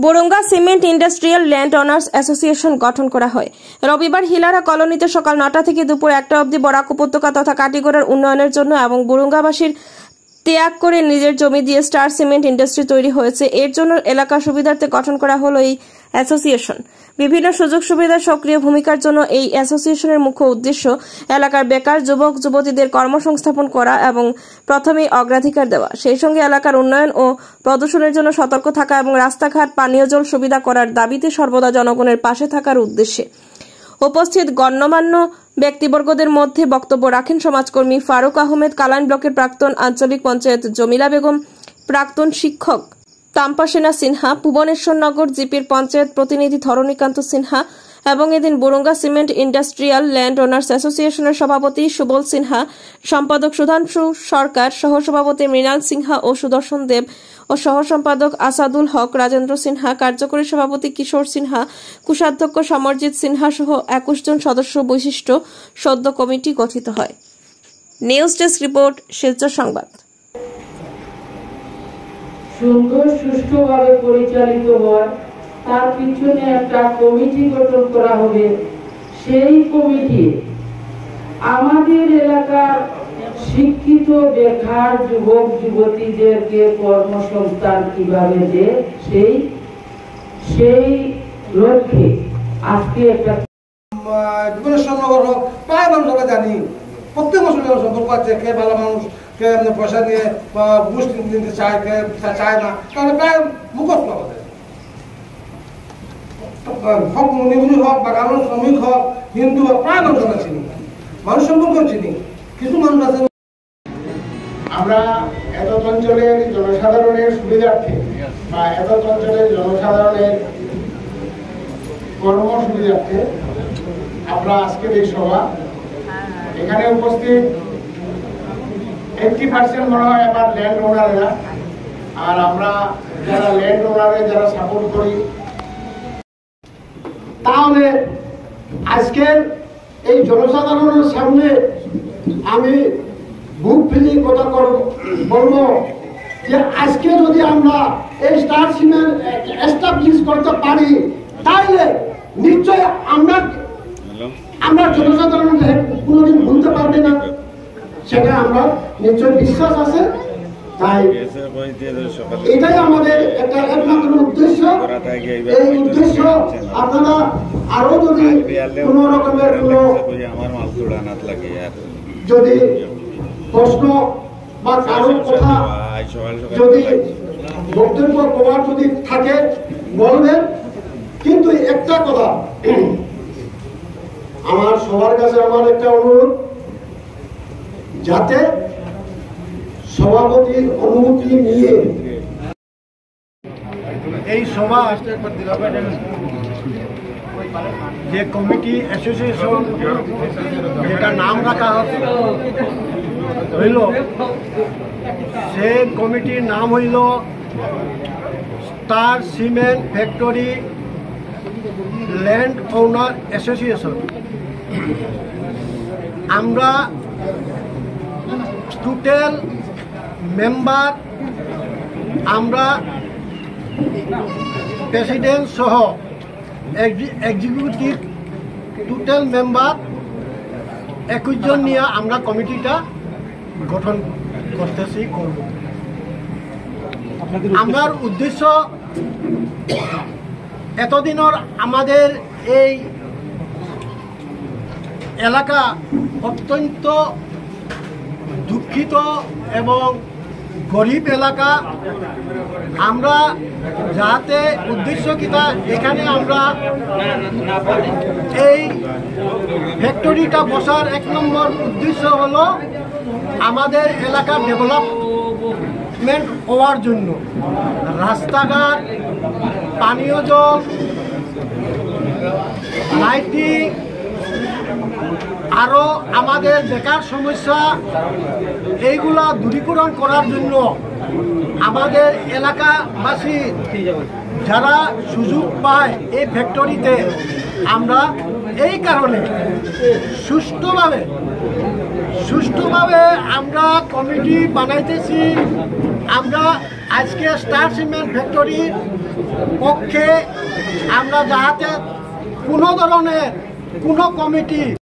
বরুঙ্গা cement industrial land owners association গঠন করা হয়। রবিবার হিলারা কলোনিতে সকাল 9টা থেকে দুপুর 1টা অবধি বরাক উপত্যকা তথা কাটিগড়ার উন্নয়নের জন্য এবং বরুঙ্গাবাসীর ত্যাগ করে নিজের জমি দিয়ে স্টার সিমেন্ট ইন্ডাস্ট্রি তৈরি হয়েছে, এর জন্য এলাকার সুবিধার্থে গঠন করা হলো এই অ্যাসোসিয়েশন। বিভিন্ন সুযোগ সুবিধার সক্রিয় ভূমিকার জন্য এই অ্যাসোসিয়েশনের মুখ্য উদ্দেশ্য এলাকার বেকার যুবক যুবতীদের কর্মসংস্থাপন করা এবং প্রথমেই অগ্রাধিকার দেওয়া, সেই সঙ্গে এলাকার উন্নয়ন ও প্রদূষণের জন্য সতর্ক থাকা এবং রাস্তাঘাট পানীয় জল সুবিধা করার দাবিতে সর্বদা জনগণের পাশে থাকার উদ্দেশ্যে। উপস্থিত গণ্যমান্য ব্যক্তিবর্গদের মধ্যে বক্তব্য রাখেন সমাজকর্মী ফারুক আহমেদ, কালাইন ব্লকের প্রাক্তন আঞ্চলিক পঞ্চায়েত জমিলা বেগম, প্রাক্তন শিক্ষক তাম্পাসেনা সিনহা, ভুবনেশ্বরনগর জিপির পঞ্চায়েত প্রতিনিধি ধরণীকান্ত সিনহা এবং এদিন বরুঙ্গা সিমেন্ট ইন্ডাস্ট্রিয়াল ল্যান্ড ওনার্স অ্যাসোসিয়েশনের সভাপতি সুবল সিনহা, সম্পাদক সুধাংশু সরকার, সহসভাপতি মৃণাল সিনহা ও সুদর্শন দেব ও সহসম্পাদক আসাদুল হক, রাজেন্দ্র সিনহা, কার্যকরী সভাপতি কিশোর সিনহা, কোষাধ্যক্ষ সমরজিৎ সিনহা সহ 21 জন সদস্য বিশিষ্ট সদ্য কমিটি গঠিত হয়। নিউজ ডেস্ক রিপোর্ট, শিলচর সংবাদ। সুন্দর সুষ্ঠুভাবে পরিচালিত হয় তার পিছনে একটা কমিটি গঠন করা হবে। সেই কমিটি আমাদের এলাকার শিক্ষিত বেকার যুবক যুবতীদেরকে কর্মসংস্থান কিভাবে দেয় সেই লক্ষ্যে আজকে একটা ভুবনেশ্বরনগর হোক, প্রায় মানুষ আমরা জানি প্রত্যেক বছর সম্পর্ক আছে। কে ভালো মানুষ, কে পয়সা নিয়ে ঘুষ নিতে চায়, কে চায় না, তাহলে প্রায় মুখস্থ আমাদের হোক মণিপুরি হোক, বাগানের শ্রমিক হোক, হিন্দু হোক, প্রায় মানুষ আমরা চিনি, মানুষ সম্পর্কেও চিনি। কিছু মানুষ আছে আমরা এত অঞ্চলের জনসাধারণের সুবিধার্থে বা এত অঞ্চলের জনসাধারণের কর্ম সুবিধার্থে আমরা আজকের এই সভা এখানে উপস্থিত 80% মনে হয় আবার ল্যান্ড ওনাররা, আর আমরা যারা ল্যান্ড ওনারে যারা সাপোর্ট করি। তাহলে আজকের এই জনসাধারণের সামনে আমি বুক ফিলি কথা বলবো যে আজকে যদি আমরা এই স্টার সিমেন্ট এস্টাবলিশ করতে পারি তাহলে নিশ্চয় আমরা জনসাধারণের কোনোদিন ভুলতে পারবে না, সেটা আমরা নিশ্চয় বিশ্বাস আছে। তাই এটাই আমাদের একটা একমাত্র উদ্দেশ্য। এই উদ্দেশ্য আপনারা আরো যদি কোন রকমের যদি প্রশ্ন বা কারোর কথা যদি বক্তব্য প্রভাব যদি থাকে বলবেন, কিন্তু একটা কথা আমার সবার কাছে আমার একটা অনুরোধ, যাতে সভাপতির অনুমতি নিয়ে এই সভা যে কমিটি অ্যাসোসিয়েশন যেটা নাম রাখা হইল, সে কমিটির নাম হইল স্টার সিমেন্ট ফ্যাক্টরি ল্যান্ড ওনার অ্যাসোসিয়েশন। আমরা টোটাল মেম্বার, আমরা প্রেসিডেন্ট সহ এক্সিকিউটিভ টোটাল মেম্বার 21 জন নিয়ে আমরা কমিটিটা গঠন করতেছি করব। আমার উদ্দেশ্য এতদিনের আমাদের এই এলাকা অত্যন্ত দুঃখিত এবং গরিব এলাকা। আমরা যাতে উদ্দেশ্য কিনা এখানে আমরা এই ফ্যাক্টরিটা বসার 1 নম্বর উদ্দেশ্য হলো আমাদের এলাকার ডেভেলপমেন্ট হওয়ার জন্য, রাস্তাঘাট, পানীয় জল, লাইটিং, আরো আমাদের বেকার সমস্যা এইগুলা দূরীকরণ করার জন্য আমাদের এলাকাবাসী যারা সুযোগ পায় এই ফ্যাক্টরিতে, আমরা এই কারণে সুষ্ঠুভাবে আমরা কমিটি বানাইতেছি। আমরা আজকে স্টার সিমেন্ট ফ্যাক্টরির পক্ষে আমরা যাহাতে কোনো ধরনের কোনো কমিটি